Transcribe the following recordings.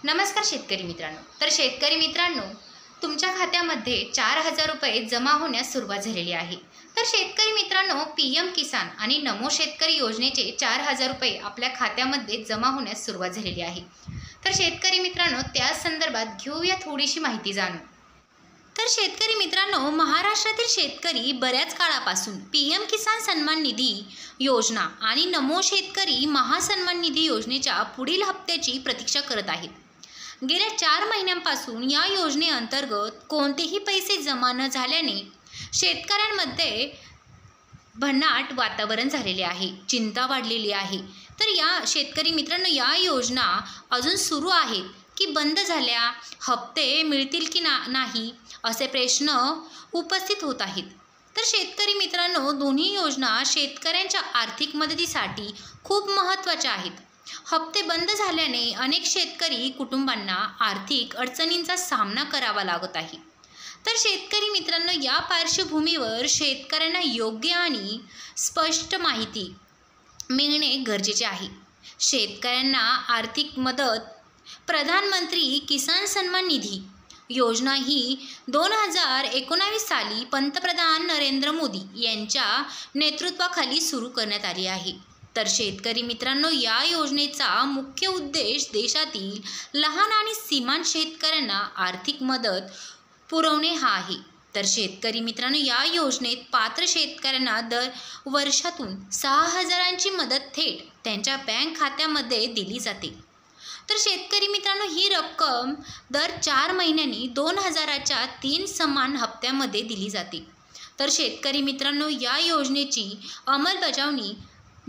नमस्कार शेतकरी मित्रांनो। तर शेतकरी मित्रांनो, तुमच्या खात्यामध्ये 4,000 रुपये जमा होण्यास सुरुवात झालेली आहे। तर शेतकरी मित्रांनो, पीएम किसान आणि नमो शेतकरी योजनेचे 4,000 रुपये आपल्या खात्यामध्ये जमा होण्यास सुरुवात झालेली आहे। तर शेतकरी मित्रांनो, त्या संदर्भात घेऊया थोडीशी माहिती जाणून। तर शेतकरी मित्रांनो, महाराष्ट्रातील शेतकरी बऱ्याच काळापासून पीएम किसान सन्मान निधी योजना आणि नमो शेतकरी महासन्मान निधी योजनेच्या पुढील हप्त्याची प्रतीक्षा करत आहेत। गेल्या 4 महिन्यांपासून या योजनेअंतर्गत कोणतेही पैसे जमा न झाल्याने शेतकऱ्यांमध्ये भन्नाट वातावरण झालेले आहे, चिंता वाढलेली आहे। तर या शेतकरी मित्रांनो, या योजना अजून सुरू आहेत की बंद झाल्या, हप्ते मिळतील की नाही असे प्रश्न उपस्थित होत आहेत। तर शेतकरी मित्रांनो, दोन्ही योजना शेतकऱ्यांच्या आर्थिक मदतीसाठी खूप महत्त्वाच्या आहेत। हप्ते बंद झाल्याने अनेक शेतकरी कुटुंबांना आर्थिक अडचणींचा सामना करावा लागत आहे। तर शेतकरी मित्रांनो, या पार्श्वभूमीवर शेतकऱ्यांना योग्य आणि स्पष्ट माहिती मिळणे गरजेचे आहे। शेतकऱ्यांना आर्थिक मदत प्रधानमंत्री किसान सन्मान निधी योजना ही 2019 साली पंतप्रधान नरेंद्र मोदी यांच्या नेतृत्वाखाली सुरू करण्यात आली आहे। तर शेतकरी मित्रांनो, या योजनेचा मुख्य उद्देश देशातील लहान आणि सीमांत शेतकऱ्यांना आर्थिक मदत पुरवणे हा आहे। तर शेतकरी मित्रांनो, या योजनेत पात्र शेतकऱ्यांना दर वर्षातून 6,000ची मदत थेट त्यांच्या बँक खात्यामध्ये दिली जाते। तर शेतकरी मित्रांनो, ही रक्कम दर 4 महिन्यांनी 2,000च्या 3 समान हप्त्यामध्ये दिली जाते। तर शेतकरी मित्रांनो, या योजनेची अंमलबजावणी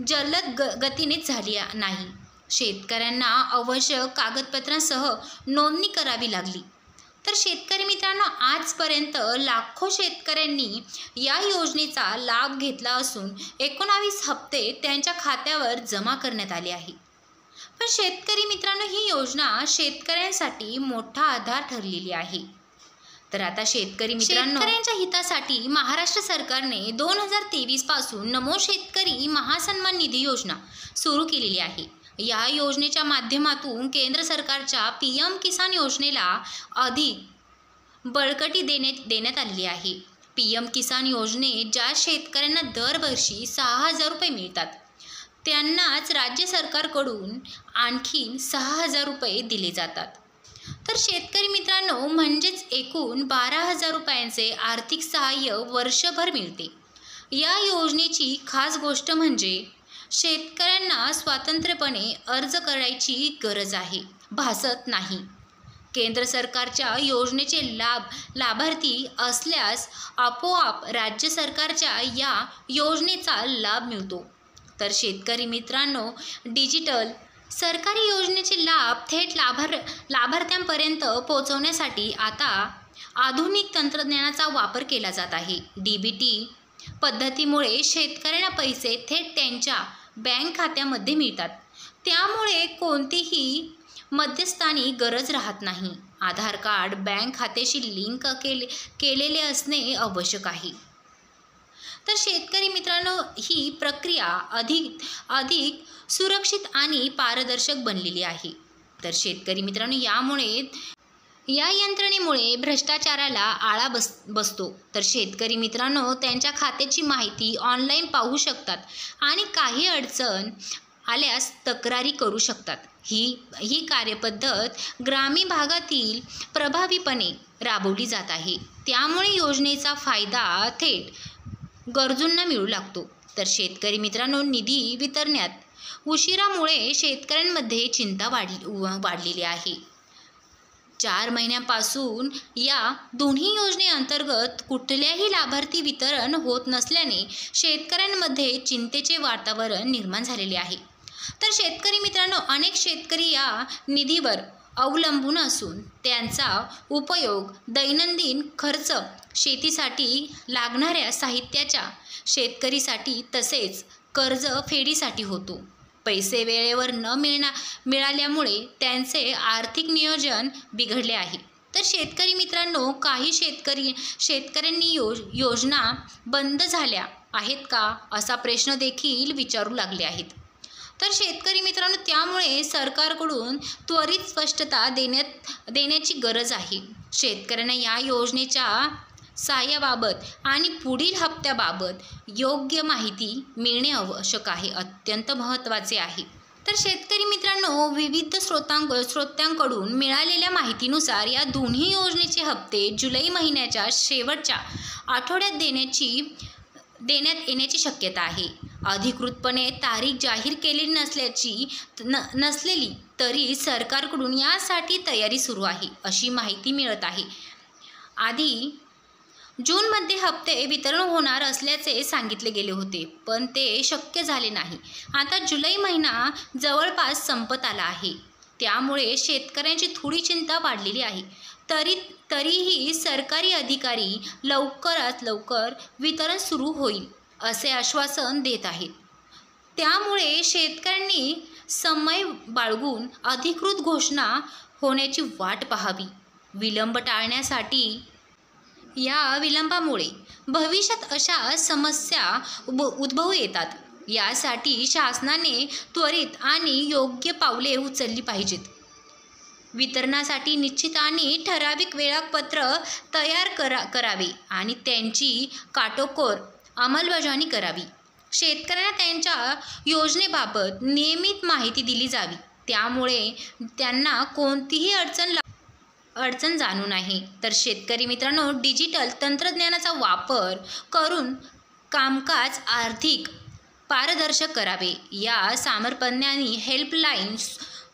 जलद गतीने झाली नाही। शेतकऱ्यांना आवश्यक कागदपत्रांसह नोंदणी करावी लागली। तर शेतकरी मित्रांनो, आजपर्यंत लाखो शेतकऱ्यांनी या योजनेचा लाभ घेतला असून 19 हप्ते त्यांच्या खात्यावर जमा करण्यात आले आहे। पण शेतकरी मित्रांनो, ही योजना शेतकऱ्यांसाठी मोठा आधार ठरलेली आहे। तर आता शेतकरी मित्रांनो, शेतकऱ्यांच्या हितासाठी महाराष्ट्र सरकारने 2023 पासून नमो शेतकरी महासन्मान निधी योजना सुरू केलेली आहे। या योजनेच्या माध्यमातून केंद्र सरकारच्या पीएम किसान योजनेला अधिक बळकटी देण्यात आलेली आहे। पीएम किसान योजनेत ज्या शेतकऱ्यांना दरवर्षी 6,000 रुपये मिळतात, त्यांनाच राज्य सरकारकडून आणखी 6,000 रुपये दिले जातात। तर शेतकरी मित्रांनो, म्हणजेच एकूण 12,000 रुपयांचे आर्थिक सहाय्य वर्षभर मिळते। या योजनेची खास गोष्ट म्हणजे शेतकऱ्यांना स्वतंत्रपणे अर्ज करायची गरज भासत नाही। केंद्र सरकारच्या योजनेचे लाभार्थी असल्यास आपोआप राज्य सरकारच्या या योजनेचा लाभ मिळतो। तर शेतकरी मित्रांनो, डिजिटल सरकारी योजनेचे लाभ थेट लाभार्थ्यांपर्यंत पोहोचवण्यासाठी आता आधुनिक तंत्रज्ञानाचा वापर केला जात आहे। डीबीटी पद्धतीमुळे शेतकऱ्यांना पैसे थेट त्यांच्या बँक खात्यामध्ये मिळतात। त्यामुळे कोणतीही मध्यस्थानी गरज राहत नाही। आधार कार्ड बँक खात्याशी लिंक केलेले असणे आवश्यक आहे। तर शेतकरी मित्रांनो, ही प्रक्रिया अधिक सुरक्षित आणि पारदर्शक बनलेली आहे। तर शेतकरी मित्रांनो, या यंत्रणेमुळे भ्रष्टाचाराला आळा बसतो। तर शेतकरी मित्रांनो, त्यांच्या खात्याची माहिती ऑनलाईन पाहू शकतात आणि काही अडचण आल्यास तक्रारी करू शकतात। ही कार्यपद्धत ग्रामीण भागातील प्रभावीपणे राबवली जात आहे। त्यामुळे योजनेचा फायदा थेट गरजूंना मिळू लागतो। तर शेतकरी मित्रांनो, निधी वितरणात उशिरामुळे शेतकऱ्यांमध्ये चिंता वाढलेली आहे। 4 महिन्यांपासून या दोन्ही योजनेअंतर्गत कुठल्याही लाभार्थी वितरण होत नसल्याने शेतकऱ्यांमध्ये चिंतेचे वातावरण निर्माण झालेले आहे। तर शेतकरी मित्रांनो, अनेक शेतकरी या निधीवर अवलंबून असून त्यांचा उपयोग दैनंदिन खर्च, शेतीसाठी लागणाऱ्या साहित्याच्या शेतकरीसाठी तसेच कर्ज फेडीसाठी होतो। पैसे वेळेवर न मिळाल्यामुळे त्यांचे आर्थिक नियोजन बिघडले आहे। तर शेतकरी मित्रांनो, काही शेतकऱ्यांनी योजना बंद झाल्या आहेत का असा प्रश्न देखील विचारू लागले आहेत। तर शेतकरी मित्रांनो, त्यामुळे सरकारकडून त्वरित स्पष्टता देण्याची गरज आहे. शेतकऱ्यांना या योजनेच्या सहाय्याबाबत आणि पुढील हप्त्याबाबत योग्य माहिती मिळणे आवश्यक आहे, अत्यंत महत्त्वाचे आहे. तर शेतकरी मित्रांनो, विविध स्रोतांकडून मिळालेल्या माहितीनुसार या दोन्ही योजनेचे हप्ते जुलै महिन्याच्या शेवटच्या आठवड्यात देण्यात येण्याची शक्यता आहे. अधिकृतपणे तारीख जाहीर केलेली नसलेली तरी सरकारकडून यासाठी तयारी सुरू आहे, अशी माहिती मिळत आहे. आधी जूनमध्ये हप्ते वितरण होणार असल्याचे सांगितले गेले होते, पण ते शक्य झाले नाही. आता जुलै महिना जवळपास संपत आला आहे, त्यामुळे शेतकऱ्यांची थोडी चिंता वाढलेली आहे. तरीही सरकारी अधिकारी लवकरात लवकर वितरण सुरू होईल असे आश्वासन देत आहेत. त्यामुळे शेतकऱ्यांनी समय बाळगून अधिकृत घोषणा होण्याची वाट पाहावी. विलंब टाळण्यासाठी या विलंबामुळे भविष्यात अशा समस्या उद्भवू येतात. यासाठी शासनाने त्वरित आणि योग्य पावले उचलली पाहिजेत. वितरणासाठी निश्चित आणि ठराविक वेळापत्रक तयार करावे आणि त्यांची काटेकोर अंमलबजावणी करावी. शेतकऱ्यांना त्यांच्या योजनेबाबत नियमित माहिती दिली जावी, त्यामुळे त्यांना कोणतीही अडचण जाणू नये. तर शेतकरी मित्रांनो, डिजिटल तंत्रज्ञानाचा वापर करून कामकाज अधिक पारदर्शक करावे. या समन्वयाने हेल्पलाईन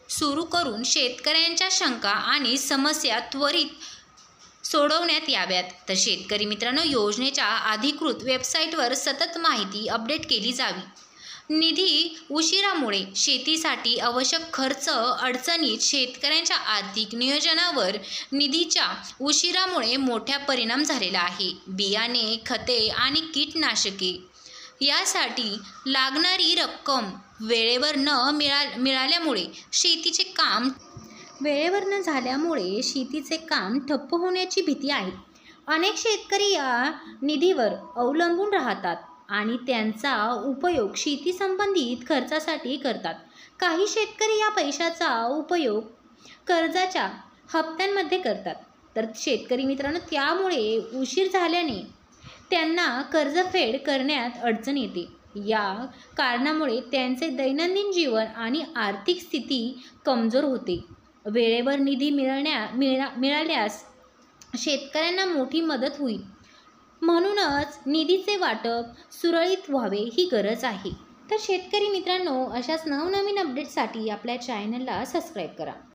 सुरू करून शेतकऱ्यांच्या शंका आणि समस्या त्वरित सोडवण्यात याव्यात. तर शेतकरी मित्रांनो, योजनेच्या अधिकृत वेबसाईटवर सतत माहिती अपडेट केली जावी. निधी उशिरामुळे शेतीसाठी आवश्यक खर्च अडचणीत शेतकऱ्यांच्या आर्थिक नियोजनावर निधीच्या उशिरामुळे मोठा परिणाम झालेला आहे. बियाणे, खते आणि कीटकनाशके यासाठी लागणारी रक्कम वेळेवर न मिळाल्यामुळे शेतीचे काम ठप्प होण्याची भीती आहे. अनेक शेतकरी या निधीवर अवलंबून राहतात आणि त्यांचा उपयोग शेती संबंधित खर्चासाठी करतात. काही शेतकरी या पैशाचा उपयोग कर्जाच्या हप्त्यांमध्ये करतात. तर शेतकरी मित्रांनो, त्यामुळे उशीर झाल्याने त्यांना कर्जफेड करण्यात अडचण येते. या कारणामुळे त्यांचे दैनंदिन जीवन आणि आर्थिक स्थिती कमजोर होते. वेळेवर निधी मिळाल्यास शेतकऱ्यांना मोठी मदत होईल. म्हणूनच निधीचे वाटप सुरळीत व्हावे ही गरज आहे. तर शेतकरी मित्रांनो, अशाच नवनवीन अपडेट्ससाठी आपल्या चॅनलला सबस्क्राईब करा.